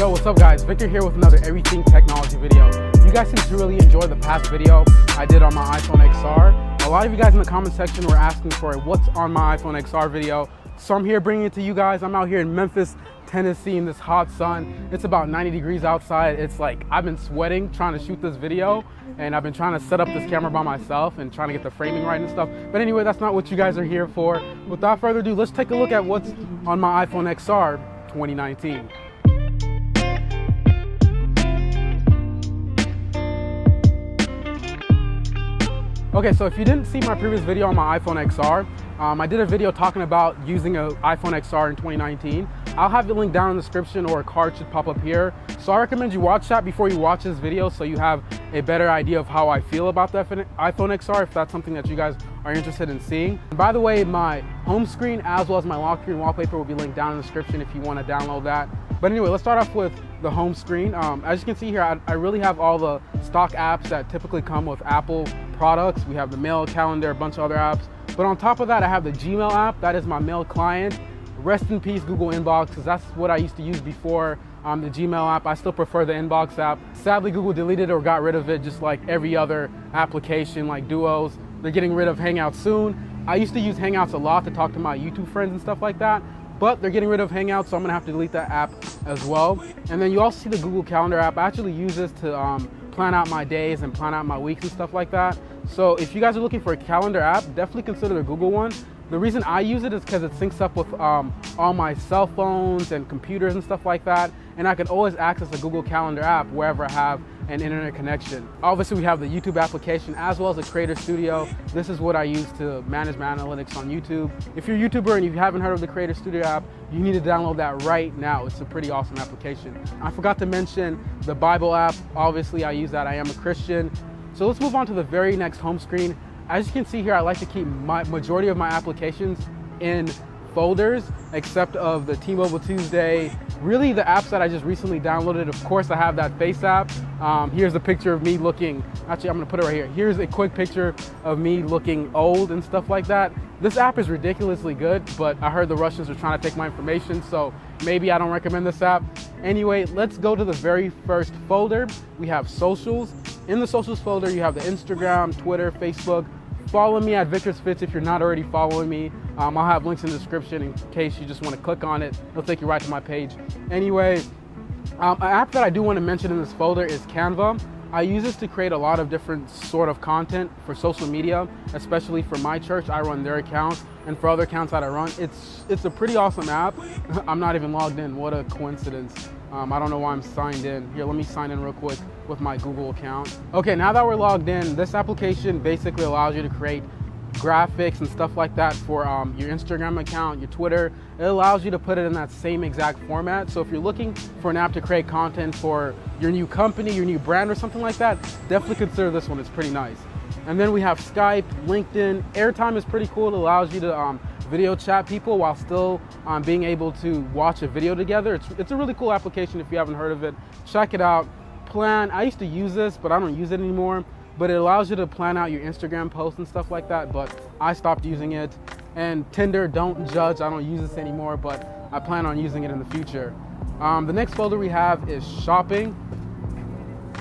Yo, what's up guys? Victor here with another Everything Technology video. You guys seem to really enjoy the past video I did on my iPhone XR. A lot of you guys in the comment section were asking for a what's on my iPhone XR video. So I'm here bringing it to you guys. I'm out here in Memphis, Tennessee in this hot sun. It's about 90 degrees outside. It's like I've been sweating trying to shoot this video, and I've been trying to set up this camera by myself and trying to get the framing right and stuff. But anyway, that's not what you guys are here for. Without further ado, let's take a look at what's on my iPhone XR 2019. Okay, so if you didn't see my previous video on my iPhone XR, I did a video talking about using an iPhone XR in 2019. I'll have it linked down in the description, or a card should pop up here. So I recommend you watch that before you watch this video so you have a better idea of how I feel about the iPhone XR, if that's something that you guys are interested in seeing. And by the way, my home screen as well as my lock screen wallpaper will be linked down in the description if you want to download that. But anyway, let's start off with the home screen. As you can see here, I really have all the stock apps that typically come with Apple products. We have the mail, calendar, a bunch of other apps. But on top of that, I have the Gmail app. That is my mail client. Rest in peace, Google Inbox, because that's what I used to use before the Gmail app. I still prefer the Inbox app. Sadly, Google deleted or got rid of it, just like every other application like Duos. They're getting rid of Hangouts soon. I used to use Hangouts a lot to talk to my YouTube friends and stuff like that, but they're getting rid of Hangouts, so I'm gonna have to delete that app as well. And then you also see the Google Calendar app. I actually use this to plan out my days and plan out my weeks and stuff like that. So if you guys are looking for a calendar app, definitely consider the Google one. The reason I use it is because it syncs up with all my cell phones and computers and stuff like that, and I can always access the Google Calendar app wherever I have an internet connection. Obviously, we have the YouTube application as well as the Creator Studio. This is what I use to manage my analytics on YouTube. If you're a YouTuber and you haven't heard of the Creator Studio app, you need to download that right now. It's a pretty awesome application. I forgot to mention the Bible app. Obviously, I use that. I am a Christian. So let's move on to the very next home screen. As you can see here, I like to keep my majority of my applications in folders, except of the T-Mobile Tuesday, really the apps that I just recently downloaded. Of course, I have that Face app. Here's a picture of me looking, actually I'm gonna put it right here. Here's a quick picture of me looking old and stuff like that. This app is ridiculously good, but I heard the Russians are trying to take my information, so maybe I don't recommend this app. Anyway, let's go to the very first folder. We have socials. In the socials folder, you have the Instagram, Twitter, Facebook. Follow me at Victor's Fits if you're not already following me. I'll have links in the description in case you just want to click on it. It'll take you right to my page. Anyway, an app that I do want to mention in this folder is Canva. I use this to create a lot of different sort of content for social media, especially for my church. I run their account, and for other accounts that I run, it's a pretty awesome app. I'm not even logged in. What a coincidence. I don't know why I'm signed in. Here, let me sign in real quick with my Google account. Okay, now that we're logged in, this application basically allows you to create graphics and stuff like that for your Instagram account, your Twitter. It allows you to put it in that same exact format. So if you're looking for an app to create content for your new company, your new brand or something like that, definitely consider this one. It's pretty nice. And then we have Skype, LinkedIn. Airtime is pretty cool. It allows you to video chat people while still being able to watch a video together. It's a really cool application if you haven't heard of it. Check it out. Plan, I used to use this, but I don't use it anymore. But it allows you to plan out your Instagram posts and stuff like that, but I stopped using it. And Tinder, don't judge, I don't use this anymore, but I plan on using it in the future. The next folder we have is shopping.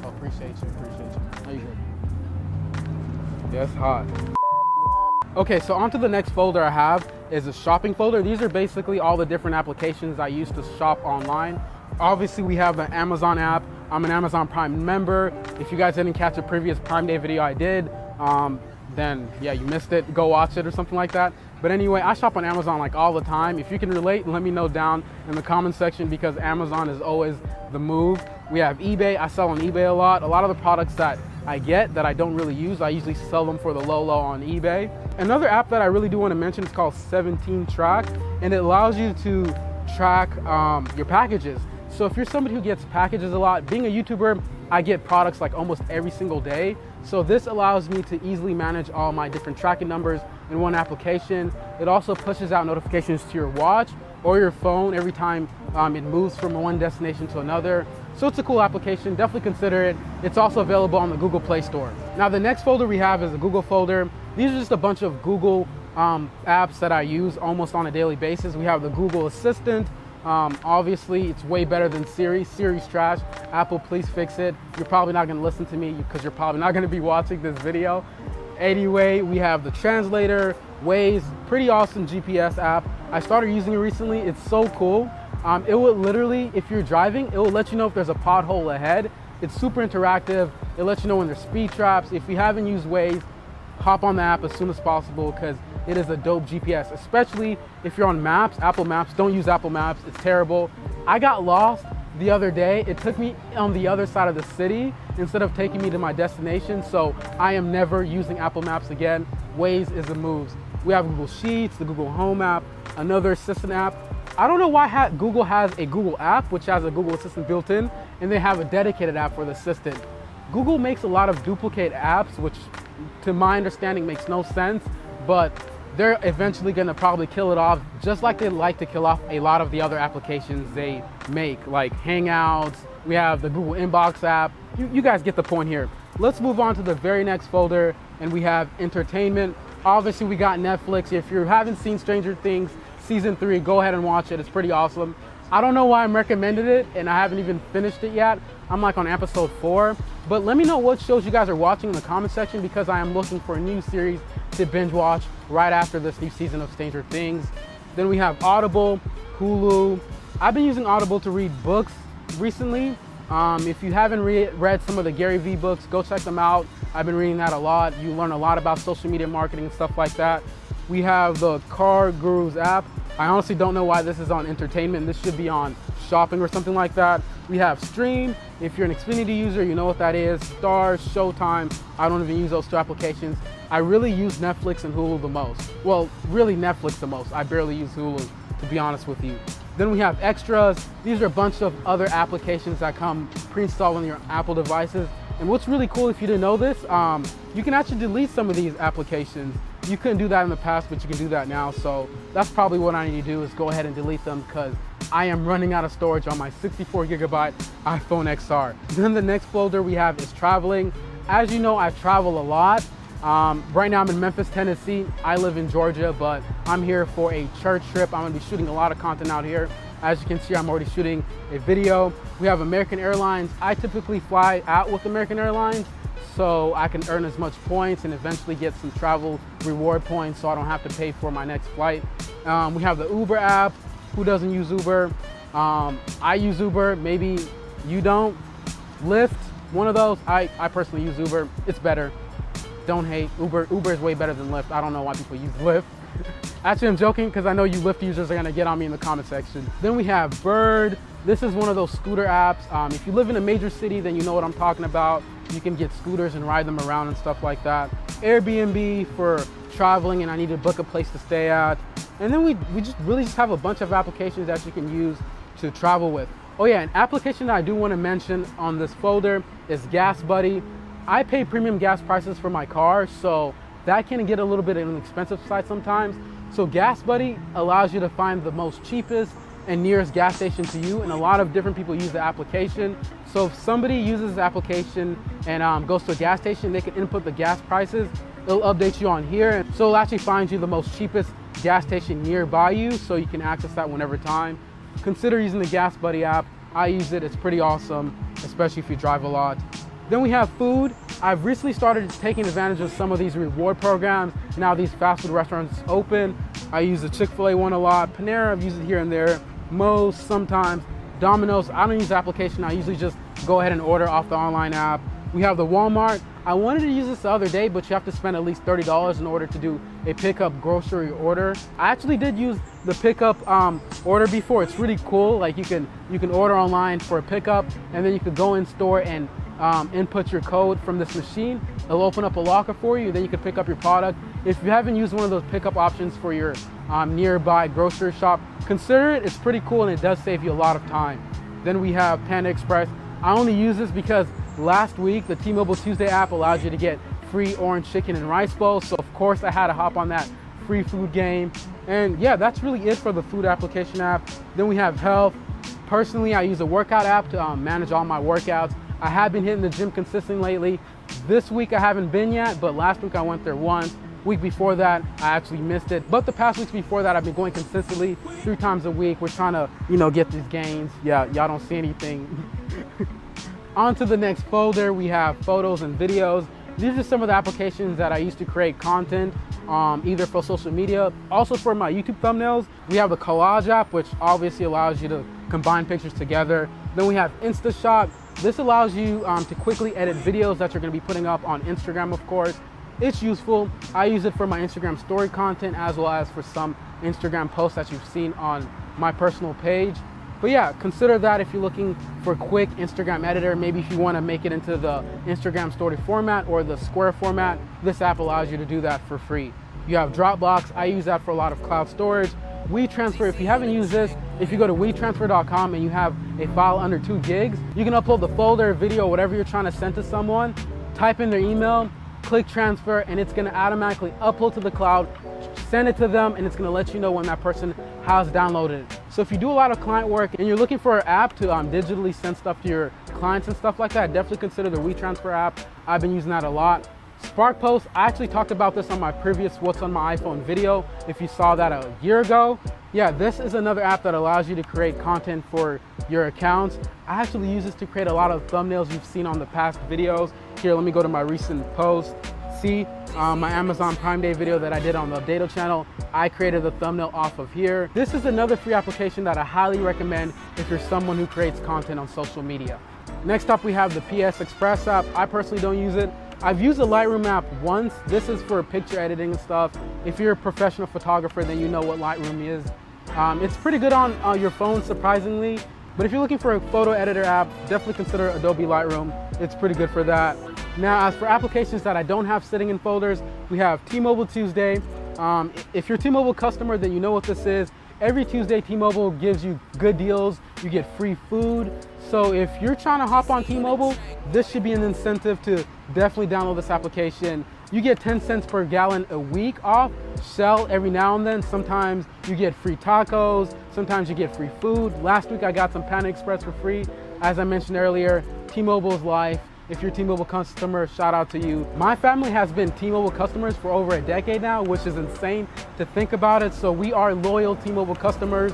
Oh, appreciate you. How you doing? Yeah, it's hot. Okay, so onto the next folder I have is a shopping folder. These are basically all the different applications I use to shop online. Obviously, we have the Amazon app. I'm an Amazon Prime member. If you guys didn't catch a previous Prime Day video I did, then yeah, you missed it. Go watch it or something like that. But anyway, I shop on Amazon like all the time. If you can relate, let me know down in the comment section, because Amazon is always the move. We have eBay. I sell on eBay a lot. A lot of the products that I get that I don't really use, I usually sell them for the low on eBay. Another app that I really do want to mention is called 17 Track, and it allows you to track your packages. So if you're somebody who gets packages a lot, being a YouTuber, I get products like almost every single day. So this allows me to easily manage all my different tracking numbers in one application. It also pushes out notifications to your watch or your phone every time it moves from one destination to another. So it's a cool application, definitely consider it. It's also available on the Google Play Store. Now the next folder we have is a Google folder. These are just a bunch of Google apps that I use almost on a daily basis. We have the Google Assistant, Obviously, it's way better than Siri. Siri's trash. Apple, please fix it. You're probably not gonna listen to me because you're probably not gonna be watching this video. Anyway, we have the translator, Waze, pretty awesome GPS app. I started using it recently. It's so cool. It will literally, if you're driving, it will let you know if there's a pothole ahead. It's super interactive. It lets you know when there's speed traps. If you haven't used Waze, hop on the app as soon as possible because it is a dope GPS, especially if you're on Maps, Apple Maps. Don't use Apple Maps, it's terrible. I got lost the other day. It took me on the other side of the city instead of taking me to my destination, so I am never using Apple Maps again. Waze is the moves. We have Google Sheets, the Google Home app, another assistant app. I don't know why Google has a Google app, which has a Google Assistant built in, and they have a dedicated app for the Assistant. Google makes a lot of duplicate apps, which to my understanding makes no sense, but they're eventually gonna probably kill it off, just like they like to kill off a lot of the other applications they make, like Hangouts. We have the Google Inbox app. You guys get the point here. Let's move on to the very next folder, and we have entertainment. Obviously, we got Netflix. If you haven't seen Stranger Things Season 3, go ahead and watch it. It's pretty awesome. I don't know why I'm recommended it, and I haven't even finished it yet. I'm like on episode 4. But let me know what shows you guys are watching in the comment section because I am looking for a new series to binge watch right after this new season of Stranger Things. Then we have Audible, Hulu. I've been using Audible to read books recently. If you haven't read some of the Gary Vee books, go check them out. I've been reading that a lot. You learn a lot about social media marketing and stuff like that. We have the Car Gurus app. I honestly don't know why this is on entertainment. This should be on shopping or something like that. We have Stream. If you're an Xfinity user, you know what that is. Stars, Showtime. I don't even use those 2 applications. I really use Netflix and Hulu the most. Well, really Netflix the most. I barely use Hulu, to be honest with you. Then we have Extras. These are a bunch of other applications that come pre-installed on your Apple devices. And what's really cool, if you didn't know this, you can actually delete some of these applications. You couldn't do that in the past, but you can do that now. So that's probably what I need to do is go ahead and delete them because I am running out of storage on my 64 gigabyte iPhone XR. Then the next folder we have is traveling. As you know, I travel a lot. Right now I'm in Memphis, Tennessee. I live in Georgia, but I'm here for a church trip. I'm gonna be shooting a lot of content out here. As you can see, I'm already shooting a video. We have American Airlines. I typically fly out with American Airlines so I can earn as much points and eventually get some travel reward points so I don't have to pay for my next flight. We have the Uber app. Who doesn't use Uber? I use Uber, maybe you don't. Lyft, one of those. I personally use Uber. It's better. Don't hate. Uber is way better than Lyft. I don't know why people use Lyft. Actually, I'm joking because I know you Lyft users are gonna get on me in the comment section. Then we have Bird. This is one of those scooter apps. If you live in a major city, then you know what I'm talking about. You can get scooters and ride them around and stuff like that. Airbnb for traveling and I need to book a place to stay at. And then we just have a bunch of applications that you can use to travel with. Oh yeah, an application that I do want to mention on this folder is Gas Buddy. I pay premium gas prices for my car, so that can get a little bit on the expensive side sometimes. So Gas Buddy allows you to find the most cheapest and nearest gas station to you, and a lot of different people use the application. So if somebody uses this application and goes to a gas station, they can input the gas prices. It'll update you on here, so it'll actually find you the most cheapest gas station nearby you, so you can access that whenever time. Consider using the Gas Buddy app. I use it, it's pretty awesome, especially if you drive a lot. Then we have food. I've recently started taking advantage of some of these reward programs. Now these fast food restaurants open. I use the Chick-fil-A one a lot. Panera, I've used it here and there. Moe's sometimes. Domino's, I don't use the application. I usually just go ahead and order off the online app. We have the Walmart. I wanted to use this the other day, but you have to spend at least $30 in order to do a pickup grocery order. I actually did use the pickup order before. It's really cool. Like you can order online for a pickup, and then you could go in store and input your code from this machine. It'll open up a locker for you, then you can pick up your product. If you haven't used one of those pickup options for your nearby grocery shop, consider it. It's pretty cool and it does save you a lot of time. Then we have Panda Express. I only use this because last week the T-Mobile Tuesday app allows you to get free orange chicken and rice bowls, so of course I had to hop on that free food game. And yeah, that's really it for the food application app. Then we have health. Personally, I use a workout app to manage all my workouts. I have been hitting the gym consistently lately. This week I haven't been yet, but last week I went there once. Week before that, I actually missed it. But the past weeks before that, I've been going consistently 3 times a week. We're trying to, get these gains. Yeah, y'all don't see anything. On to the next folder, we have photos and videos. These are some of the applications that I use to create content, either for social media, also for my YouTube thumbnails. We have the Collage app, which obviously allows you to combine pictures together. Then we have InstaShot. This allows you to quickly edit videos that you're gonna be putting up on Instagram, of course. It's useful. I use it for my Instagram story content as well as for some Instagram posts that you've seen on my personal page. But yeah, consider that if you're looking for a quick Instagram editor. Maybe if you want to make it into the Instagram story format or the square format, this app allows you to do that for free. You have Dropbox. I use that for a lot of cloud storage. WeTransfer, if you haven't used this, if you go to WeTransfer.com and you have a file under 2 gigs, you can upload the folder, video, whatever you're trying to send to someone, type in their email, click transfer, and it's going to automatically upload to the cloud, send it to them, and it's going to let you know when that person has downloaded it. So if you do a lot of client work and you're looking for an app to digitally send stuff to your clients and stuff like that, definitely consider the WeTransfer app. I've been using that a lot. Spark Post, I actually talked about this on my previous What's on My iPhone video. If you saw that a year ago, yeah, this is another app that allows you to create content for your accounts. I actually use this to create a lot of thumbnails you've seen on the past videos. Here, let me go to my recent post. See, my Amazon Prime Day video that I did on the Updato channel, I created the thumbnail off of here. This is another free application that I highly recommend if you're someone who creates content on social media. Next up, we have the PS Express app. I personally don't use it. I've used the Lightroom app once. This is for picture editing and stuff. If you're a professional photographer, then you know what Lightroom is. It's pretty good on your phone, surprisingly. But if you're looking for a photo editor app, definitely consider Adobe Lightroom. It's pretty good for that. Now, as for applications that I don't have sitting in folders, we have T-Mobile Tuesday. If you're a T-Mobile customer, then you know what this is. Every Tuesday, T-Mobile gives you good deals. You get free food. So if you're trying to hop on T-Mobile, this should be an incentive to definitely download this application. You get 10 cents per gallon a week off Shell every now and then. Sometimes you get free tacos. Sometimes you get free food. Last week, I got some Panda Express for free. As I mentioned earlier, T-Mobile's life. If you're a T-Mobile customer, shout out to you. My family has been T-Mobile customers for over a decade now, which is insane to think about it. So we are loyal T-Mobile customers.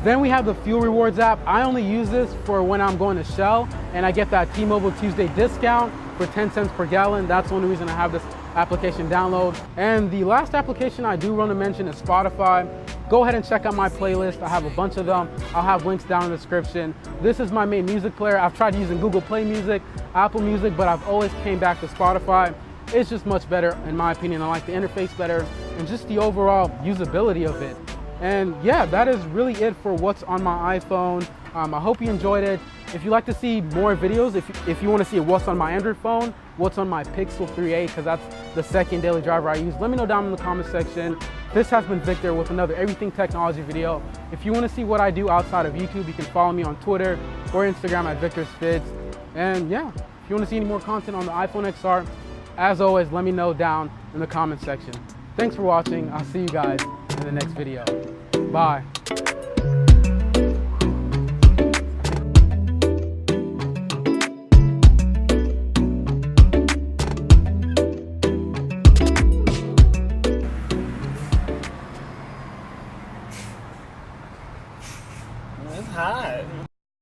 Then we have the Fuel Rewards app. I only use this for when I'm going to Shell and I get that T-Mobile Tuesday discount for 10 cents per gallon. That's the only reason I have this application download. And the last application I do want to mention is Spotify. Go ahead and check out my playlist. I have a bunch of them. I'll have links down in the description. This is my main music player. I've tried using Google Play Music, Apple Music, but I've always came back to Spotify. It's just much better in my opinion. I like the interface better and just the overall usability of it. And yeah, that is really it for what's on my iPhone. I hope you enjoyed it. If you'd like to see more videos, if you want to see what's on my Android phone, what's on my Pixel 3a, because that's the second daily driver I use, let me know down in the comment section. This has been Victor with another Everything Technology video. If you want to see what I do outside of YouTube, you can follow me on Twitter or Instagram at VictorSfits. And yeah, if you want to see any more content on the iPhone XR, as always, let me know down in the comment section. Thanks for watching. I'll see you guys in the next video. Bye. It's hot.